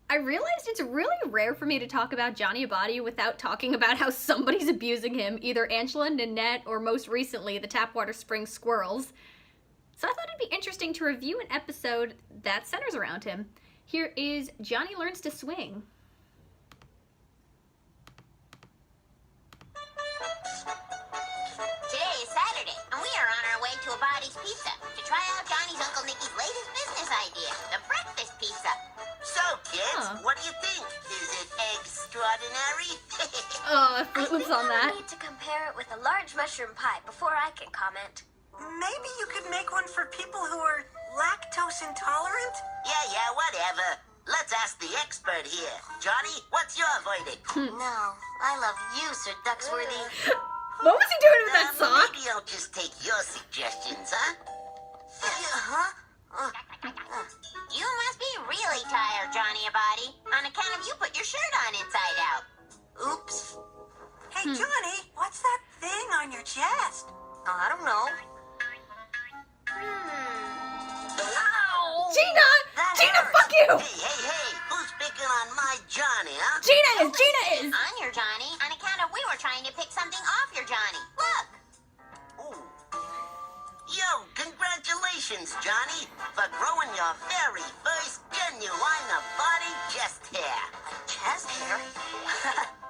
I realized it's really rare for me to talk about Johnny Abatti without talking about how somebody's abusing him, either Angela, Nanette, or most recently, the Tapwater Springs Squirrels. So I thought it'd be interesting to review an episode that centers around him. Here is Johnny Learns to Swing. Today is Saturday, and we are on our way to Abatti's Pizza to try out Johnny's Uncle Nicky's latest business idea, the breakfast pizza. So, kids, what do you think? Is it extraordinary? Oh, Fruit Loops on that. I need to compare it with a large mushroom pie before I can comment. Maybe you could make one for people who are lactose intolerant? Yeah, whatever. Let's ask the expert here. Johnny, what's your verdict? No, I love you, Sir Duxworthy. What was he doing with that sock? Maybe I'll just take your suggestions, huh? You must be really tired, Johnny Abatti, on account of you put your shirt on inside out. Oops. Hey, Johnny, what's that thing on your chest? Oh, I don't know. Ow! Gina! Gina, fuck you! Hey, who's picking on my Johnny, huh? Gina is! On your Johnny, on account of we were trying to pick something off your Johnny. Look! Ooh. Yo, congratulations, Johnny, for growing your very first genuine body chest hair. Chest hair?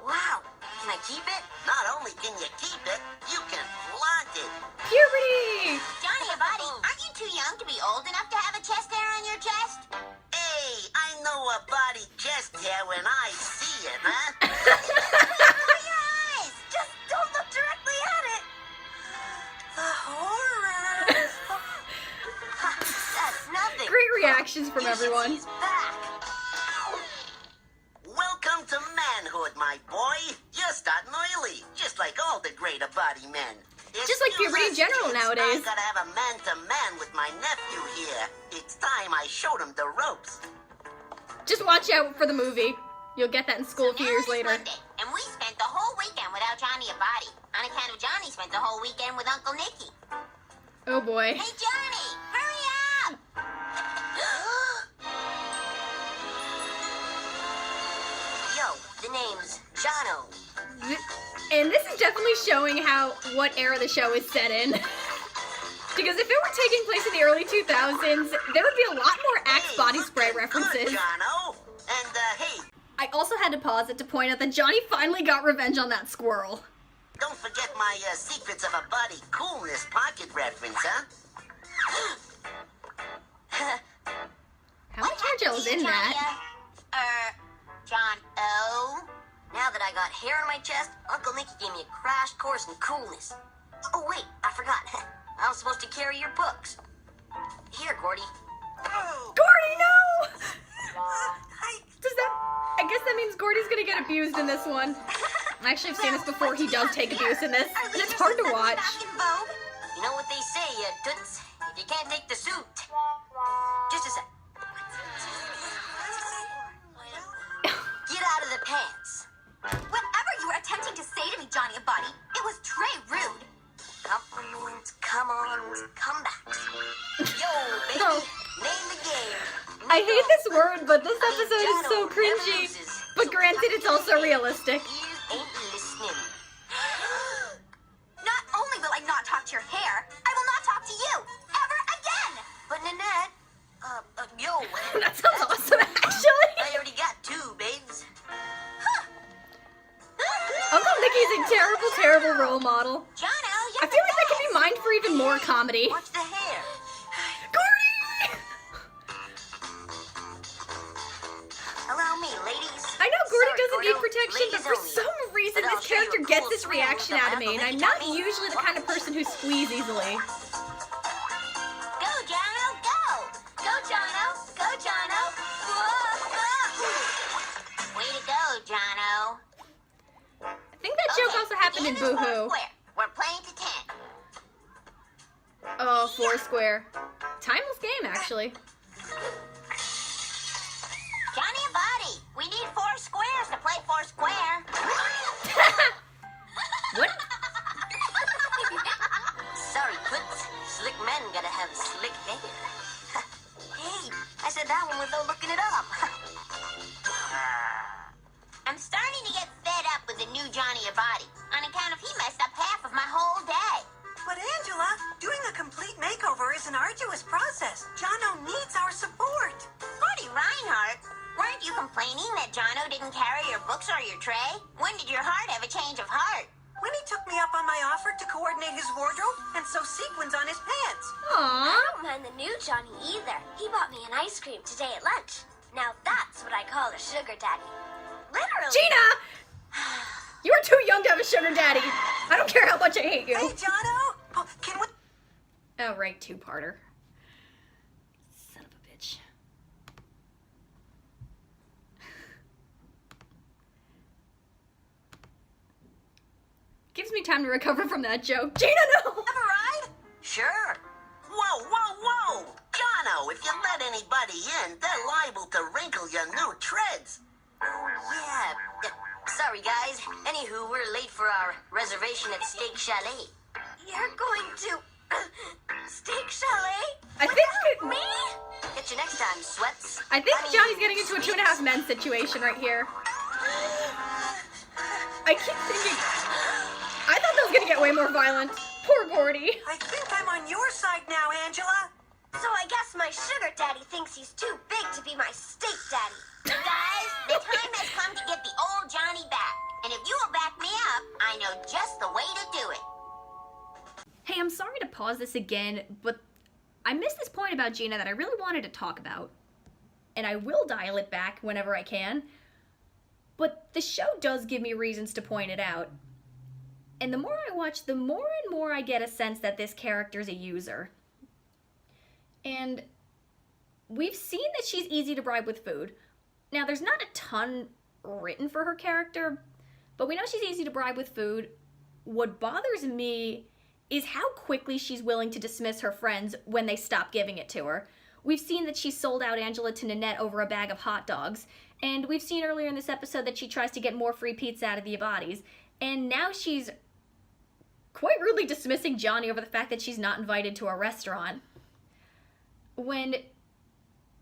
Wow, can I keep it? Not only can you keep it, you can flaunt it. Puberty! Johnny Abatti, aren't you too young to be old enough to have a chest hair on your chest? Hey, I know a body chest hair when I see it, huh? Cover your eyes! Just don't look directly at it. The horror. That's nothing. Great reactions from everyone. He's back. Welcome to manhood, my boy. You're starting early, just like all the greater body men. Just like puberty in general nowadays. I gotta have a man-to-man with my nephew here. It's time I showed him the ropes. Just watch out for the movie. You'll get that in school a few years later. Monday, and we spent the whole weekend without Johnny Abatti. On account of Johnny spent the whole weekend with Uncle Nicky. Oh boy. Hey, Johnny, hurry up! Yo, the name's Jono. And this is definitely showing what era the show is set in. Because if it were taking place in the early 2000s, there would be a lot more Axe body spray references. Good, Jono. And, hey, I also had to pause it to point out that Johnny finally got revenge on that squirrel. don't forget my Secrets of a Body Coolness pocket reference, huh? How much hair gel is in that? John O. Now that I got hair on my chest, Uncle Nicky gave me a crash course in coolness. Oh, wait, I forgot. I was supposed to carry your books. Here, Gordy. Gordy, no! I guess that means Gordy's gonna get abused in this one. Actually, I've seen this before. He does take abuse in this. And it's hard to watch. You know what they say, toots? If you can't take the suit. Just a sec. Get out of the pants. Whatever you were attempting to say to me, Johnny Abatti, it was très rude. Compliments, come-ons, comebacks. Yo, baby, No. name the game. I hate this word, but this episode is so cringy. But granted, it's also realistic. Ears ain't listening. Not only will I not talk to your hair, I will not talk to you ever again. But Nanette, yo. That sounds awesome, actually. I already got two, babes. Uncle Nicky's a terrible, terrible role model. Jono, I feel like that could be mined for even more comedy. Watch the hair. Gordy! Allow me, ladies. I know Gordy Sorry, doesn't need Gordo. protection, but Ladies for only. some reason But I'll this show you character a gets cool this swing reaction with out of the me, and I'm Uncle not Nicky usually the kind of person who squeeze easily. go, Jono, go! Go, Jono. Go, Jono. Way to go, Jono. I think that joke also happened in Beginning Boo-Hoo. Foursquare. We're playing to 10. Oh, Foursquare. Timeless game, actually. Johnny Abatti, we need 4 squares to play Foursquare. What? Sorry, Toots. Slick men gotta have slick hair. Hey, I said that one without looking it up. you complaining that Jono didn't carry your books or your tray? When did your heart have a change of heart? When he took me up on my offer to coordinate his wardrobe and sew sequins on his pants. Aww. I don't mind the new Johnny either. He bought me an ice cream today at lunch. Now that's what I call a sugar daddy. Literally. Gina! You are too young to have a sugar daddy. I don't care how much I hate you. Hey, Jono! Oh, can we... Oh, right, two-parter. Son of a bitch. Gives me time to recover from that joke. Gina, no! have a ride? Sure. Whoa, whoa, whoa! Jono, if you let anybody in, they're liable to wrinkle your new treads. Yeah. Sorry, guys. Anywho, we're late for our reservation at Steak Chalet. You're going to Steak Chalet? I think Me? Catch you next time, sweats. I think Johnny's getting into a 2.5 Men situation right here. I keep thinking... I thought that was gonna get way more violent. Poor Gordy. I think I'm on your side now, Angela. So I guess my sugar daddy thinks he's too big to be my steak daddy. Guys, the time has come to get the old Johnny back. And if you will back me up, I know just the way to do it. Hey, I'm sorry to pause this again, but I missed this point about Gina that I really wanted to talk about. And I will dial it back whenever I can. But the show does give me reasons to point it out. And the more I watch, the more and more I get a sense that this character's a user. And we've seen that she's easy to bribe with food. Now, there's not a ton written for her character, but we know she's easy to bribe with food. What bothers me is how quickly she's willing to dismiss her friends when they stop giving it to her. We've seen that she sold out Angela to Nanette over a bag of hot dogs, and we've seen earlier in this episode that she tries to get more free pizza out of the Abattis, and now she's quite rudely dismissing Johnny over the fact that she's not invited to a restaurant, when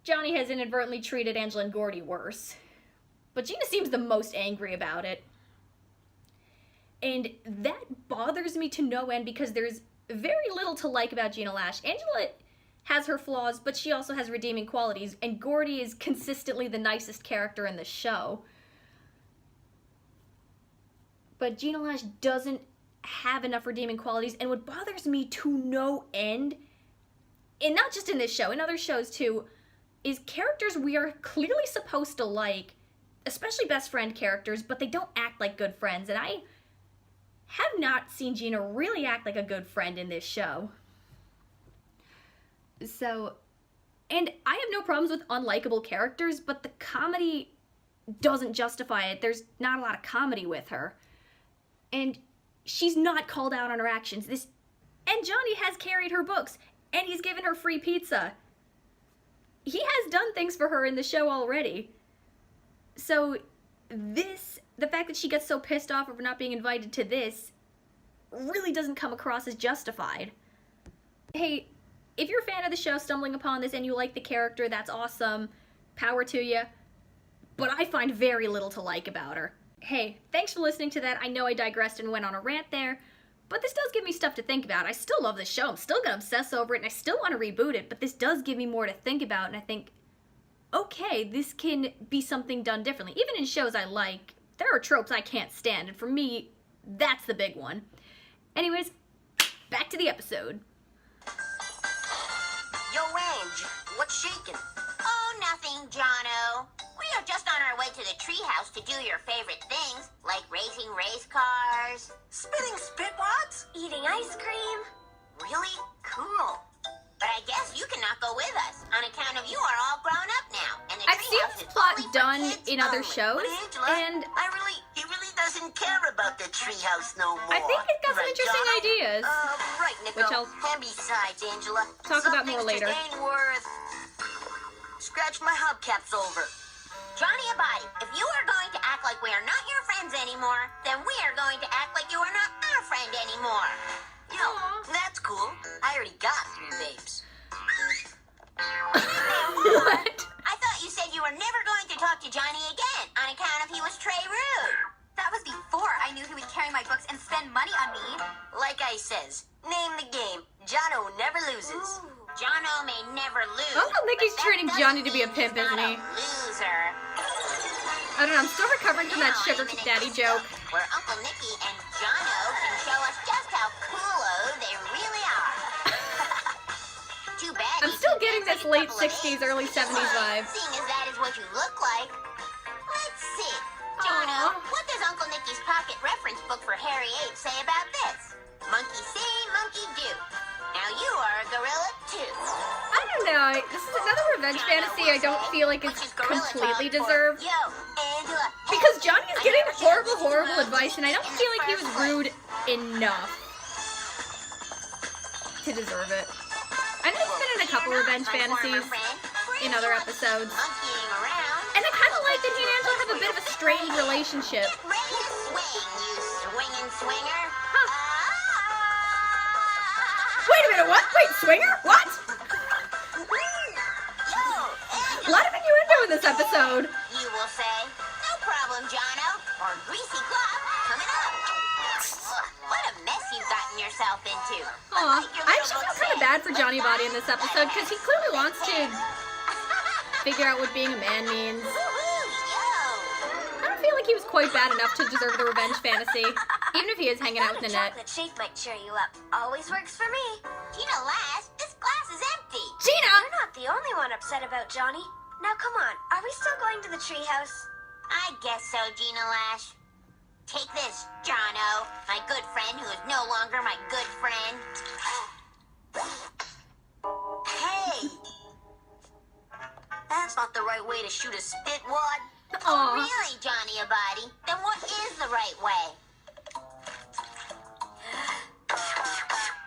Johnny has inadvertently treated Angela and Gordy worse. But Gina seems the most angry about it. And that bothers me to no end because there's very little to like about Gina Lash. Angela has her flaws, but she also has redeeming qualities, and Gordy is consistently the nicest character in the show. But Gina Lash doesn't have enough redeeming qualities, and what bothers me to no end, and not just in this show, in other shows too, is characters we are clearly supposed to like, especially best friend characters, but they don't act like good friends, and I have not seen Gina really act like a good friend in this show. So, and I have no problems with unlikable characters, but the comedy doesn't justify it. There's not a lot of comedy with her. And she's not called out on her actions. And Johnny has carried her books, and he's given her free pizza. He has done things for her in the show already. So the fact that she gets so pissed off over not being invited to this really doesn't come across as justified. Hey, if you're a fan of the show, stumbling upon this, and you like the character, that's awesome. Power to you. But I find very little to like about her. Hey, thanks for listening to that. I know I digressed and went on a rant there, but this does give me stuff to think about. I still love this show. I'm still gonna obsess over it, and I still want to reboot it, but this does give me more to think about, and I think, okay, this can be something done differently. Even in shows I like, there are tropes I can't stand, and for me, that's the big one. Anyways, back to the episode. Yo, Ange, what's shaking? Oh, nothing, Jono. We are just on our way to the treehouse to do your favorite things, like racing race cars. Spitting spitwads? Eating ice cream? Really? Cool. But I guess you cannot go with us, on account of you are all grown up now, and the I've seen treehouse this is plot only for done kids in other only. shows, But Angela, and He really doesn't care about the treehouse no more. I think it's got some Right, interesting Jono? ideas. Right, Nico. Which I'll And besides, Angela, talk some about more things later. just ain't worth... Scratch my hubcaps over. Johnny Abatti, if you are going to act like we are not your friends anymore, then we are going to act like you are not our friend anymore. Yo, that's cool. I already got 3 babes. What? I thought you said you were never going to talk to Johnny again, on account of he was Trey rude. That was before I knew he would carry my books and spend money on me. Like I says, name the game. Jono never loses. Jono may never lose. Uncle Nicky's but that turning doesn't Johnny to be a mean pimp, he's isn't not he? a loser. I don't know, I'm still recovering from that sugar daddy joke. Where Uncle Nicky and Jono can show us just how coolo they really are. Too bad. I'm still getting this late 60s, early 70s vibe. Seeing as that is what you look like. Let's see. Jono, what does Uncle Nicky's pocket reference book for Hairy Ape say about this? Monkey see, monkey do. Now you are a gorilla too. I don't know, this is another revenge fantasy I don't feel like it's completely deserved. Yo, Angela. Because Johnny is getting horrible advice, and I don't feel like he was rude enough to deserve it. I know he's been in a couple revenge fantasies in other episodes. Monkeying around. And I kind of like that he and Angela have a bit of a strained relationship. Ready to swing, you swinging swinger. Wait a minute, what? Wait, swinger? What? Yo, A lot of innuendo in this episode. you will say. No problem, Jono. Or greasy glove coming up. What a mess you've gotten yourself into. Aw, I actually feel kind of bad for Johnny Abatti in this episode because he clearly wants to figure out what being a man means. I don't feel like he was quite bad enough to deserve the revenge fantasy, even if he is hanging out with Nanette. Chocolate shake might cheer you up. Always works for me. Gina Lass, this glass is empty. Gina! You're not the only one upset about Johnny. Now come on, are we still going to the treehouse? I guess so, Gina Lash. Take this, Jono, my good friend who is no longer my good friend. Hey! That's not the right way to shoot a spit wad. Aw. Really, Johnny Abatti? Then what is the right way?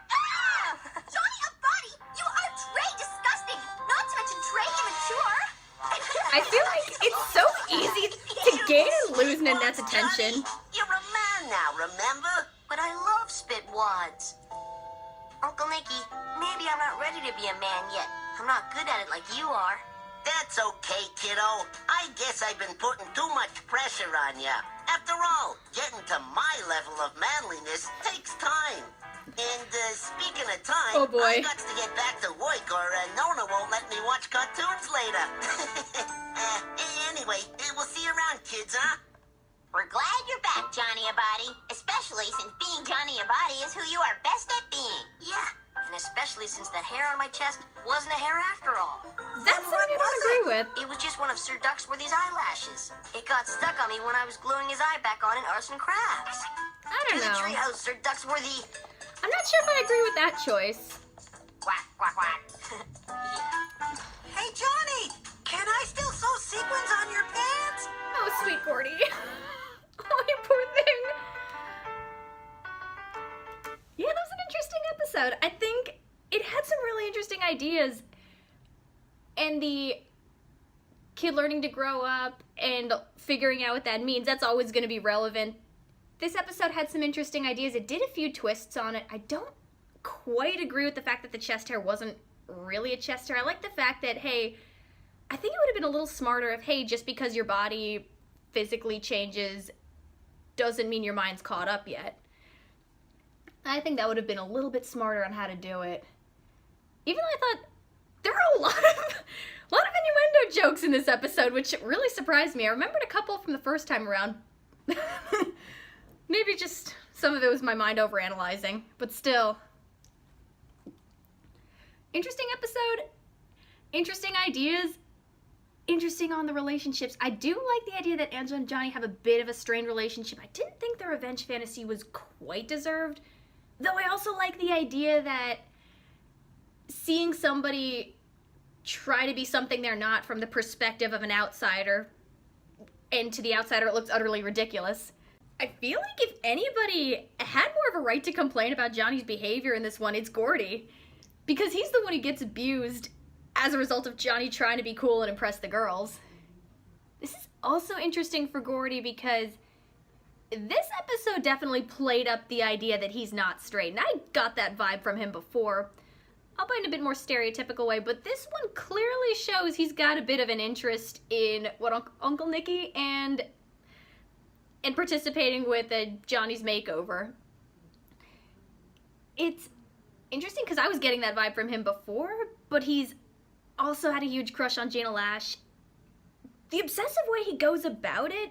Johnny Abatti, you are Trey disgusting. Not to mention Trey immature. I feel like it's so easy to gain and lose Nanette's attention. You're a man now, remember? But I love spit wads. Uncle Nicky, maybe I'm not ready to be a man yet. I'm not good at it like you are. That's okay, kiddo. I guess I've been putting too much pressure on ya. After all, getting to my level of manliness takes time. And speaking of time, Oh, boy. I got to get back to work or Nona won't let me watch cartoons later. Anyway, we'll see you around, kids, huh? We're glad you're back, Johnny Abatti. Especially since being Johnny Abatti is who you are best at being. Yeah, and especially since that hair on my chest wasn't a hair after all. That's something I don't agree with. It was just one of Sir Duxworthy's eyelashes. It got stuck on me when I was gluing his eye back on in Arts and Crafts. I To don't the know. treehouse, Sir Duxworthy. I'm not sure if I agree with that choice. Quack, quack, quack. Hey, Johnny, can I still sew sequins on your pants? Oh, sweet Gordy. Oh, you poor thing. Yeah, that was an interesting episode. I think it had some really interesting ideas. And the kid learning to grow up and figuring out what that means, that's always going to be relevant. This episode had some interesting ideas. It did a few twists on it. I don't quite agree with the fact that the chest hair wasn't really a chest hair. I like the fact that, hey, I think it would have been a little smarter if, hey, just because your body physically changes doesn't mean your mind's caught up yet. I think that would have been a little bit smarter on how to do it. Even though I thought there are a lot of innuendo jokes in this episode, which really surprised me. I remembered a couple from the first time around. Maybe just some of it was my mind overanalyzing, but still. Interesting episode, interesting ideas, interesting on the relationships. I do like the idea that Angela and Johnny have a bit of a strained relationship. I didn't think the revenge fantasy was quite deserved, though I also like the idea that seeing somebody try to be something they're not from the perspective of an outsider, and to the outsider it looks utterly ridiculous. I feel like if anybody had more of a right to complain about Johnny's behavior in this one, it's Gordy. Because he's the one who gets abused as a result of Johnny trying to be cool and impress the girls. This is also interesting for Gordy because this episode definitely played up the idea that he's not straight. And I got that vibe from him before, albeit in a bit more stereotypical way, but this one clearly shows he's got a bit of an interest in what Uncle Nicky and participating with Johnny's makeover. It's interesting because I was getting that vibe from him before, but he's also had a huge crush on Gina Lash. the obsessive way he goes about it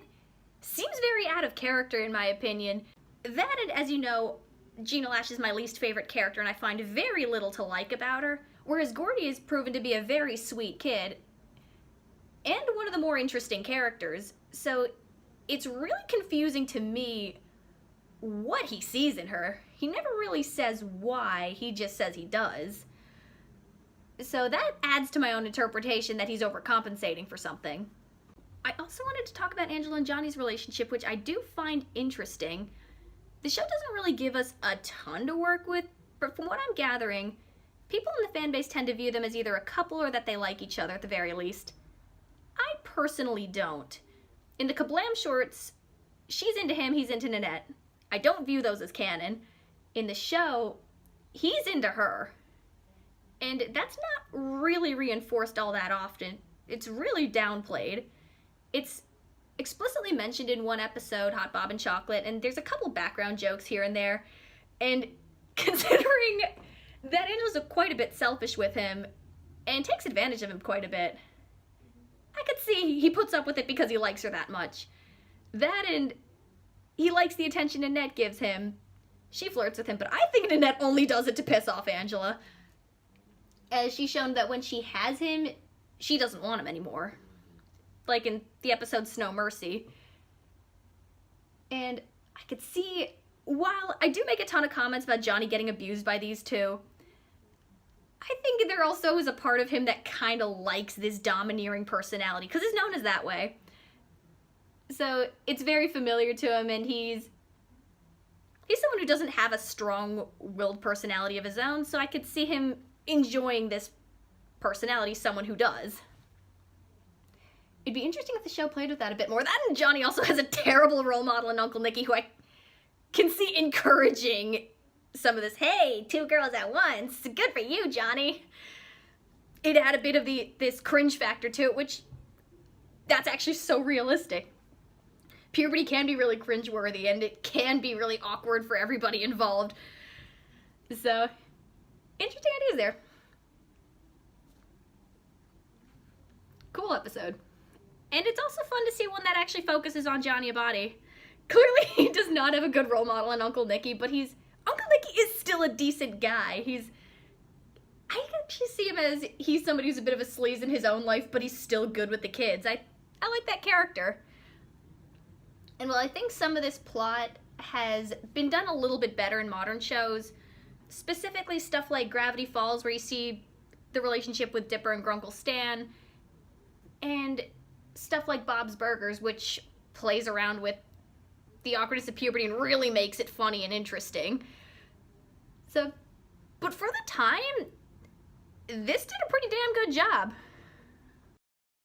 seems very out of character in my opinion. That, and as you know, Gina Lash is my least favorite character and I find very little to like about her, whereas Gordy is proven to be a very sweet kid and one of the more interesting characters, so it's really confusing to me what he sees in her. He never really says why, he just says he does. So that adds to my own interpretation that he's overcompensating for something. I also wanted to talk about Angela and Johnny's relationship, which I do find interesting. The show doesn't really give us a ton to work with, but from what I'm gathering, people in the fan base tend to view them as either a couple or that they like each other at the very least. I personally don't. In the Kablam shorts, she's into him, he's into Nanette. I don't view those as canon. In the show, he's into her. And that's not really reinforced all that often. It's really downplayed. It's explicitly mentioned in one episode, Hot Bob and Chocolate, and there's a couple background jokes here and there. And considering that Angela's quite a bit selfish with him and takes advantage of him quite a bit, I could see he puts up with it because he likes her that much. That and he likes the attention Nanette gives him. She flirts with him, but I think Nanette only does it to piss off Angela. As she's shown that when she has him, she doesn't want him anymore. Like in the episode Snow Mercy. And I could see, while I do make a ton of comments about Johnny getting abused by these two, I think there also is a part of him that kind of likes this domineering personality, because he's known as that way. So it's very familiar to him, and he's someone who doesn't have a strong-willed personality of his own, so I could see him enjoying this personality, someone who does. It'd be interesting if the show played with that a bit more. That and Johnny also has a terrible role model in Uncle Nicky who I can see encouraging some of this, hey, two girls at once, good for you, Johnny. It had a bit of this cringe factor to it, which that's actually so realistic. Puberty can be really cringeworthy, and it can be really awkward for everybody involved. So, interesting ideas there. Cool episode. And it's also fun to see one that actually focuses on Johnny Abatti. Clearly, he does not have a good role model in Uncle Nicky, but Uncle Nicky is still a decent guy. I actually see him as he's somebody who's a bit of a sleaze in his own life, but he's still good with the kids. I like that character. And while I think some of this plot has been done a little bit better in modern shows, specifically stuff like Gravity Falls, where you see the relationship with Dipper and Grunkle Stan, and stuff like Bob's Burgers, which plays around with the awkwardness of puberty and really makes it funny and interesting. So, but for the time, this did a pretty damn good job.